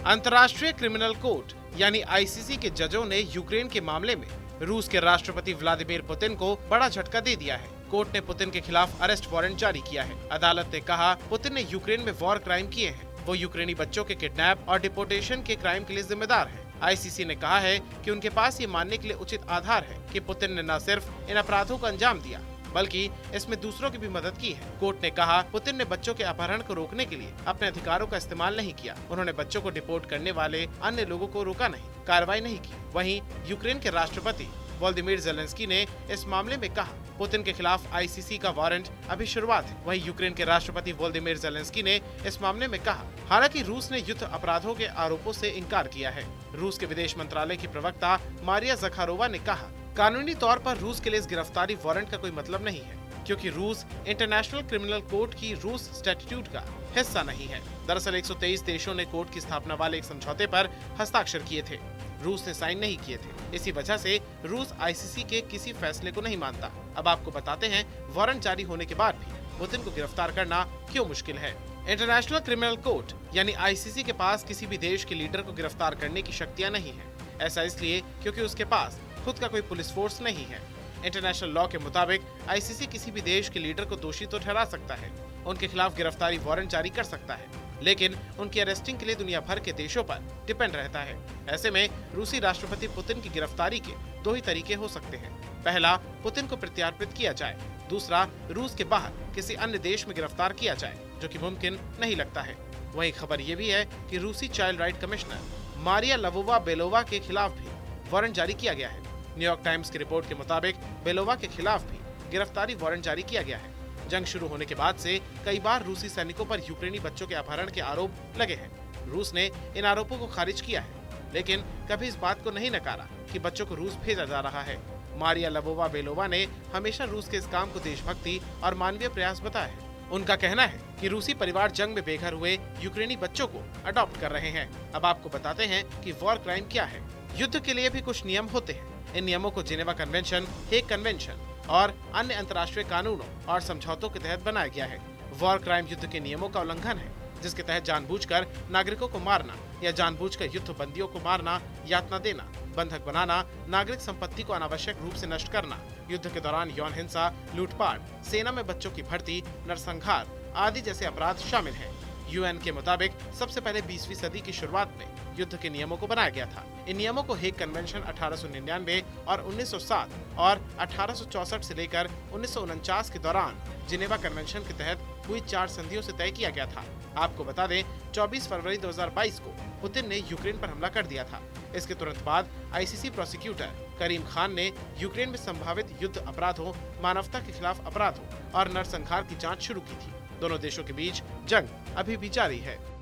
अंतर्राष्ट्रीय criminal court यानी ICC के जजों ने यूक्रेन के मामले में रूस के राष्ट्रपति व्लादिमीर पुतिन को बड़ा झटका दे दिया है। कोर्ट ने पुतिन के खिलाफ अरेस्ट वारंट जारी किया है। अदालत ने कहा पुतिन ने यूक्रेन में वॉर क्राइम किए हैं। वो यूक्रेनी बच्चों के किडनैप और डिपोर्टेशन के क्राइम के लिए जिम्मेदार है। आईसीसी ने कहा है कि उनके पास ये मानने के लिए उचित आधार है कि पुतिन ने न सिर्फ इन अपराधों को अंजाम दिया बल्कि इसमें दूसरों की भी मदद की है। कोर्ट ने कहा पुतिन ने बच्चों के अपहरण को रोकने के लिए अपने अधिकारों का इस्तेमाल नहीं किया। उन्होंने बच्चों को डिपोर्ट करने वाले अन्य लोगों को रोका नहीं, कार्रवाई नहीं की। वहीं यूक्रेन के राष्ट्रपति वोलोदिमीर ज़ेलेंस्की ने इस मामले में कहा पुतिन के खिलाफ आईसीसी का वारंट अभी शुरुआत है। वहीं यूक्रेन के राष्ट्रपति वोलोदिमीर ज़ेलेंस्की ने इस मामले में कहा हालांकि रूस ने युद्ध अपराधों के आरोपों से इनकार किया है। रूस के विदेश मंत्रालय की प्रवक्ता मारिया ज़खारोवा ने कहा कानूनी तौर पर रूस के लिए इस गिरफ्तारी वारंट का कोई मतलब नहीं है क्योंकि रूस इंटरनेशनल क्रिमिनल कोर्ट की रूस स्टैट्यूट का हिस्सा नहीं है। दरअसल 123 देशों ने कोर्ट की स्थापना वाले एक समझौते पर हस्ताक्षर किए थे, रूस ने साइन नहीं किए थे। इसी वजह से रूस आईसीसी के किसी फैसले को नहीं मानता। अब आपको बताते हैं वारंट जारी होने के बाद भी पुतिन को गिरफ्तार करना क्यों मुश्किल है। इंटरनेशनल क्रिमिनल कोर्ट यानी आईसीसी के पास किसी भी देश के लीडर को गिरफ्तार करने की शक्तियां नहीं है। ऐसा इसलिए क्योंकि उसके पास खुद का कोई पुलिस फोर्स नहीं है। इंटरनेशनल लॉ के मुताबिक आईसीसी किसी भी देश के लीडर को दोषी तो ठहरा सकता है, उनके खिलाफ गिरफ्तारी वारंट जारी कर सकता है, लेकिन उनकी अरेस्टिंग के लिए दुनिया भर के देशों पर डिपेंड रहता है। ऐसे में रूसी राष्ट्रपति पुतिन की गिरफ्तारी के दो ही तरीके हो सकते हैं। पहला, पुतिन को प्रत्यार्पित किया जाए, दूसरा रूस के बाहर किसी अन्य देश में गिरफ्तार किया जाए, जो कि मुमकिन नहीं लगता है। वहीं खबर ये भी है कि रूसी चाइल्ड राइट कमिश्नर मारिया लवोवा-बेलोवा के खिलाफ भी वारंट जारी किया गया है। न्यूयॉर्क टाइम्स की रिपोर्ट के मुताबिक बेलोवा के खिलाफ भी गिरफ्तारी वारंट जारी किया गया है। जंग शुरू होने के बाद से कई बार रूसी सैनिकों पर यूक्रेनी बच्चों के अपहरण के आरोप लगे हैं। रूस ने इन आरोपों को खारिज किया है, लेकिन कभी इस बात को नहीं नकारा कि बच्चों को रूस भेजा जा रहा है। मारिया लवोवा-बेलोवा ने हमेशा रूस के इस काम को देशभक्ति और मानवीय प्रयास बताया है। उनका कहना है कि रूसी परिवार जंग में बेघर हुए यूक्रेनी बच्चों को अडॉप्ट कर रहे हैं। अब आपको बताते हैं कि वॉर क्राइम क्या है। युद्ध के लिए भी कुछ नियम होते हैं। इन नियमों को जिनेवा कन्वेंशन, हेग कन्वेंशन और अन्य अंतर्राष्ट्रीय कानूनों और समझौतों के तहत बनाया गया है। वॉर क्राइम युद्ध के नियमों का उल्लंघन है, जिसके तहत जानबूझकर नागरिकों को मारना या जानबूझकर युद्ध बंदियों को मारना, यातना देना, बंधक बनाना, नागरिक संपत्ति को अनावश्यक रूप से नष्ट करना, युद्ध के दौरान यौन हिंसा, लूटपाट, सेना में बच्चों की भर्ती, नरसंहार आदि जैसे अपराध शामिल हैं। यूएन के मुताबिक सबसे पहले 20वीं सदी की शुरुआत में युद्ध के नियमों को बनाया गया था। इन नियमों को हेग कन्वेंशन 1899 और 1907 और 1864 से लेकर 1949 के दौरान जिनेवा कन्वेंशन के तहत हुई 4 संधियों से तय किया गया था। आपको बता दें 24 फरवरी 2022 को पुतिन ने यूक्रेन पर हमला कर दिया था। इसके तुरंत बाद आईसीसी प्रोसिक्यूटर करीम खान ने यूक्रेन में संभावित युद्ध अपराधों, मानवता के खिलाफ अपराधों और नरसंहार की जांच शुरू की थी। दोनों देशों के बीच जंग अभी भी जारी है।